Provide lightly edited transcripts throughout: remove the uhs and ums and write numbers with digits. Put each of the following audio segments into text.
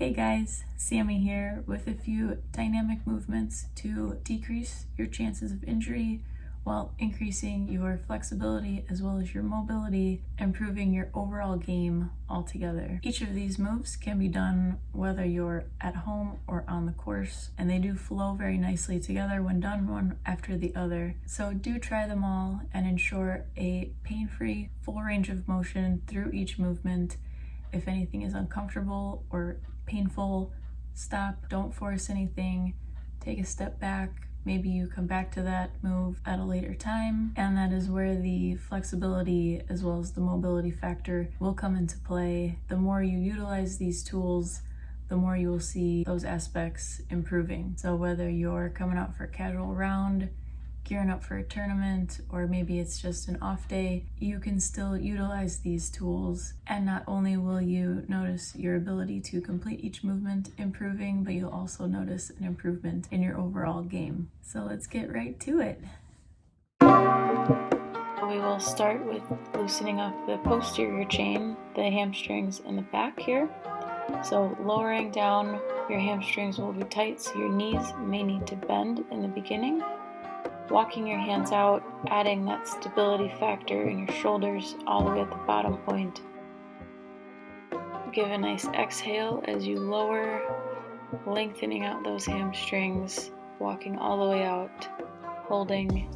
Hey guys, Sammy here with a few dynamic movements to decrease your chances of injury while increasing your flexibility as well as your mobility, improving your overall game altogether. Each of these moves can be done whether you're at home or on the course, and they do flow very nicely together when done one after the other. So do try them all and ensure a pain-free, full range of motion through each movement. If anything is uncomfortable or painful, stop, don't force anything, take a step back. Maybe you come back to that move at a later time, and that is where the flexibility as well as the mobility factor will come into play. The more you utilize these tools, the more you will see those aspects improving. So whether you're coming out for a casual round, gearing up for a tournament, or maybe it's just an off day, you can still utilize these tools, and not only will you notice your ability to complete each movement improving, but you'll also notice an improvement in your overall game. So let's get right to it. We will start with loosening up the posterior chain, the hamstrings in the back here. So lowering down, your hamstrings will be tight, so your knees may need to bend in the beginning. Walking your hands out, adding that stability factor in your shoulders all the way at the bottom point. Give a nice exhale as you lower, lengthening out those hamstrings, walking all the way out, holding.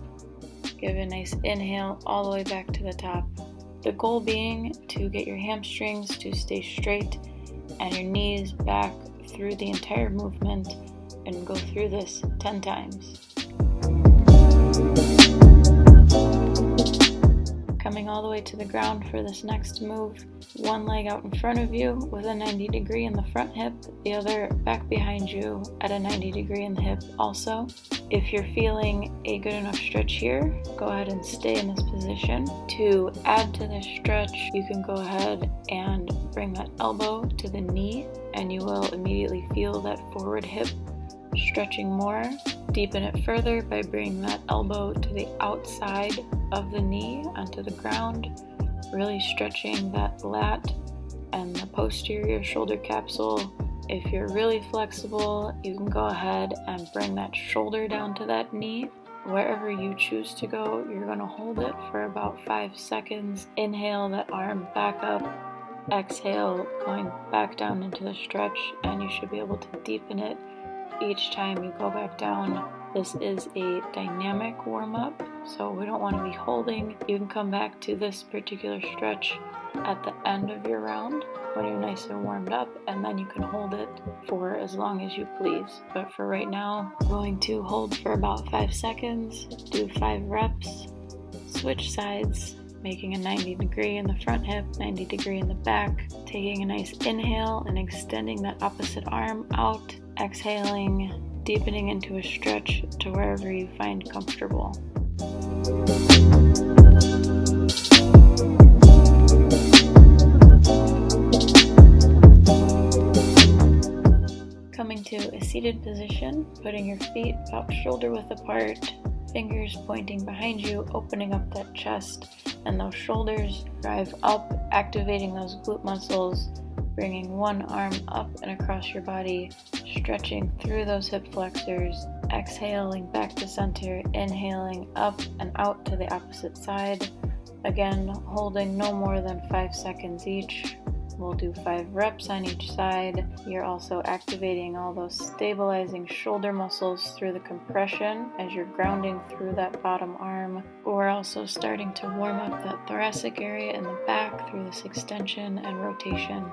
Give a nice inhale all the way back to the top. The goal being to get your hamstrings to stay straight and your knees back through the entire movement, and go through this 10 times. Coming all the way to the ground for this next move, one leg out in front of you with a 90 degree in the front hip, the other back behind you at a 90 degree in the hip also. If you're feeling a good enough stretch here, go ahead and stay in this position. To add to this stretch, you can go ahead and bring that elbow to the knee, and you will immediately feel that forward hip stretching more. Deepen it further by bringing that elbow to the outside of the knee onto the ground, really stretching that lat and the posterior shoulder capsule. If you're really flexible, you can go ahead and bring that shoulder down to that knee. Wherever you choose to go, you're going to hold it for about 5 seconds. Inhale that arm back up. Exhale, going back down into the stretch, and you should be able to deepen it each time you go back down. This is a dynamic warm-up, so we don't want to be holding. You can come back to this particular stretch at the end of your round when you're nice and warmed up, and then you can hold it for as long as you please. But for right now, I'm going to hold for about 5 seconds, do 5 reps, switch sides, making a 90 degree in the front hip, 90 degree in the back, taking a nice inhale and extending that opposite arm out, exhaling, deepening into a stretch to wherever you find comfortable. Coming to a seated position, putting your feet about shoulder width apart, fingers pointing behind you, opening up that chest and those shoulders, drive up, activating those glute muscles, bringing one arm up and across your body, stretching through those hip flexors, exhaling back to center, inhaling up and out to the opposite side. Again, holding no more than 5 seconds each. We'll do 5 reps on each side. You're also activating all those stabilizing shoulder muscles through the compression as you're grounding through that bottom arm. We're also starting to warm up that thoracic area in the back through this extension and rotation.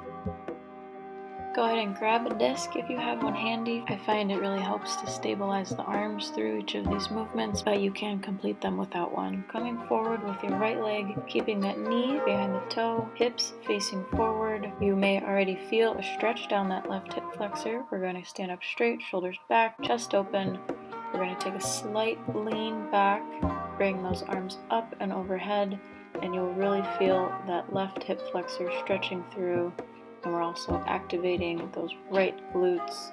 Go ahead and grab a disc if you have one handy. I find it really helps to stabilize the arms through each of these movements, but you can complete them without one. Coming forward with your right leg, keeping that knee behind the toe, hips facing forward. You may already feel a stretch down that left hip flexor. We're going to stand up straight, shoulders back, chest open. We're going to take a slight lean back, bring those arms up and overhead, and you'll really feel that left hip flexor stretching through. And we're also activating those right glutes.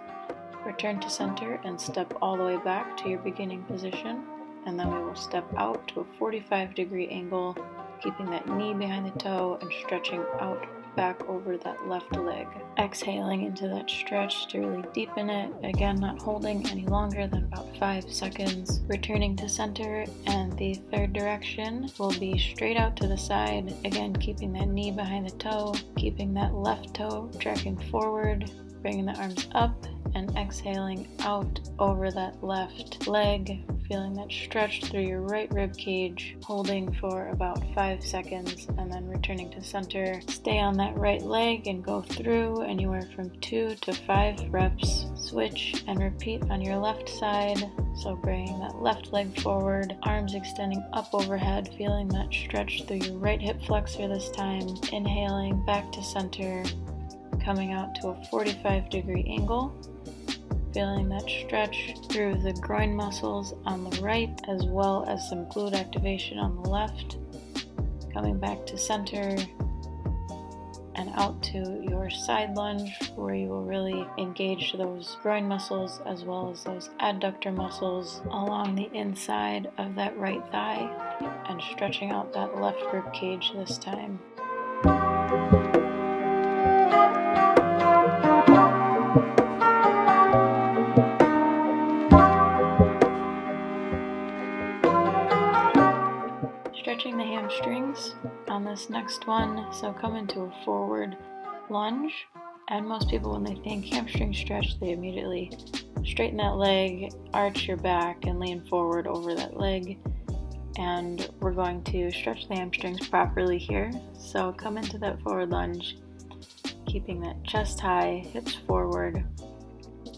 Return to center and step all the way back to your beginning position, and then we will step out to a 45 degree angle, keeping that knee behind the toe and stretching out back over that left leg. Exhaling into that stretch to really deepen it. Again, not holding any longer than about 5 seconds. Returning to center, and the third direction will be straight out to the side. Again, keeping that knee behind the toe, keeping that left toe tracking forward, bringing the arms up, and exhaling out over that left leg, feeling that stretch through your right rib cage, holding for about 5 seconds, and then returning to center. Stay on that right leg and go through anywhere from 2 to 5 reps. Switch and repeat on your left side. So bringing that left leg forward, arms extending up overhead, feeling that stretch through your right hip flexor this time. Inhaling back to center, coming out to a 45-degree angle. Feeling that stretch through the groin muscles on the right, as well as some glute activation on the left. Coming back to center and out to your side lunge, where you will really engage those groin muscles as well as those adductor muscles along the inside of that right thigh, and stretching out that left rib cage this time. Stretching the hamstrings on this next one. So come into a forward lunge, and most people, when they think hamstring stretch, they immediately straighten that leg, arch your back, and lean forward over that leg. And we're going to stretch the hamstrings properly here. So come into that forward lunge, keeping that chest high, hips forward.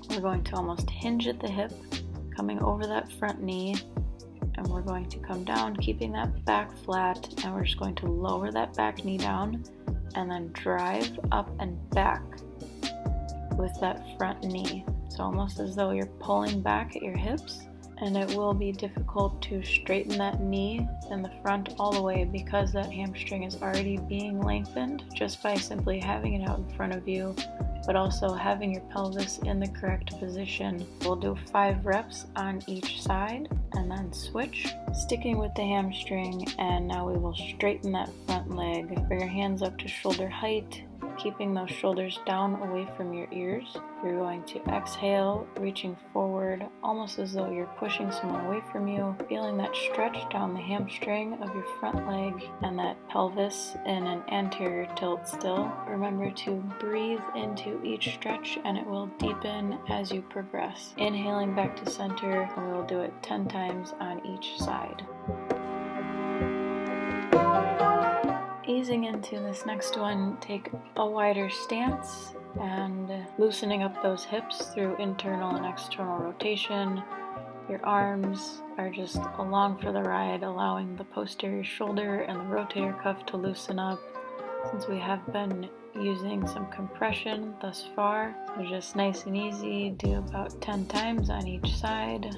We're going to almost hinge at the hip, coming over that front knee. And we're going to come down, keeping that back flat, and we're just going to lower that back knee down and then drive up and back with that front knee. So almost as though you're pulling back at your hips, and it will be difficult to straighten that knee in the front all the way because that hamstring is already being lengthened just by simply having it out in front of you, but also having your pelvis in the correct position. We'll do 5 reps on each side and then switch, sticking with the hamstring, and now we will straighten that front leg. Bring your hands up to shoulder height, keeping those shoulders down away from your ears. You're going to exhale, reaching forward, almost as though you're pushing someone away from you, feeling that stretch down the hamstring of your front leg and that pelvis in an anterior tilt still. Remember to breathe into each stretch, and it will deepen as you progress. Inhaling back to center, and we will do it 10 times on each side. Easing into this next one, take a wider stance and loosening up those hips through internal and external rotation. Your arms are just along for the ride, allowing the posterior shoulder and the rotator cuff to loosen up. Since we have been using some compression thus far, so just nice and easy, do about 10 times on each side.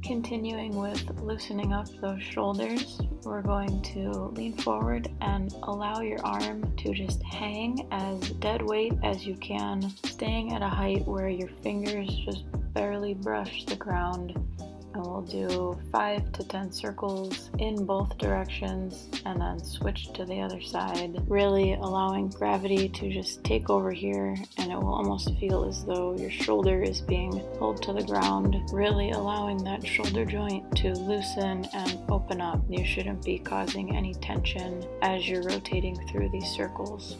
Continuing with loosening up those shoulders, we're going to lean forward and allow your arm to just hang as dead weight as you can, staying at a height where your fingers just barely brush the ground. And we'll do 5 to 10 circles in both directions and then switch to the other side, really allowing gravity to just take over here, and it will almost feel as though your shoulder is being pulled to the ground, really allowing that shoulder joint to loosen and open up. You shouldn't be causing any tension as you're rotating through these circles.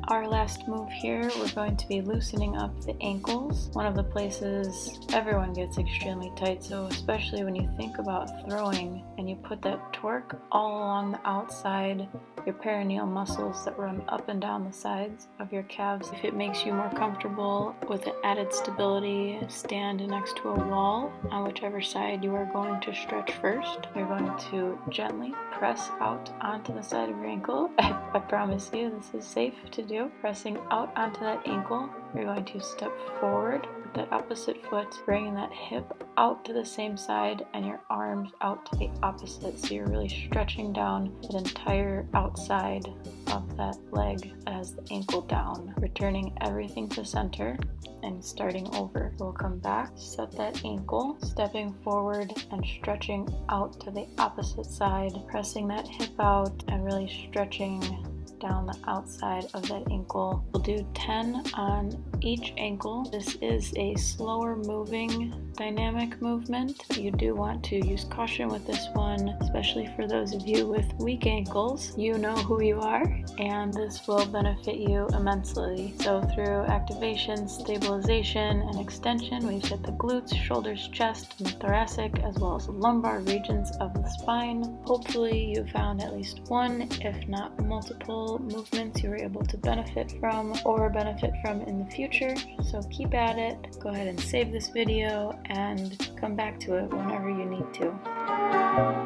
Our last move here, we're going to be loosening up the ankles. One of the places everyone gets extremely tight, so especially when you think about throwing and you put that torque all along the outside, your perineal muscles that run up and down the sides of your calves. If it makes you more comfortable with the added stability, stand next to a wall on whichever side you are going to stretch first. You're going to gently press out onto the side of your ankle. I promise you this is safe to do. Pressing out onto that ankle ankle, you're going to step forward with that opposite foot, bringing that hip out to the same side and your arms out to the opposite. So you're really stretching down that entire outside of that leg as the ankle down, returning everything to center and starting over. We'll come back, set that ankle, stepping forward and stretching out to the opposite side, pressing that hip out and really stretching down the outside of that ankle. We'll do 10 on each ankle. This is a slower moving dynamic movement. You do want to use caution with this one, especially for those of you with weak ankles. You know who you are, and this will benefit you immensely. So through activation, stabilization, and extension, we've hit the glutes, shoulders, chest, and the thoracic, as well as the lumbar regions of the spine. Hopefully you found at least one, if not multiple, movements you were able to benefit from in the future. So keep at it. Go ahead and save this video and come back to it whenever you need to.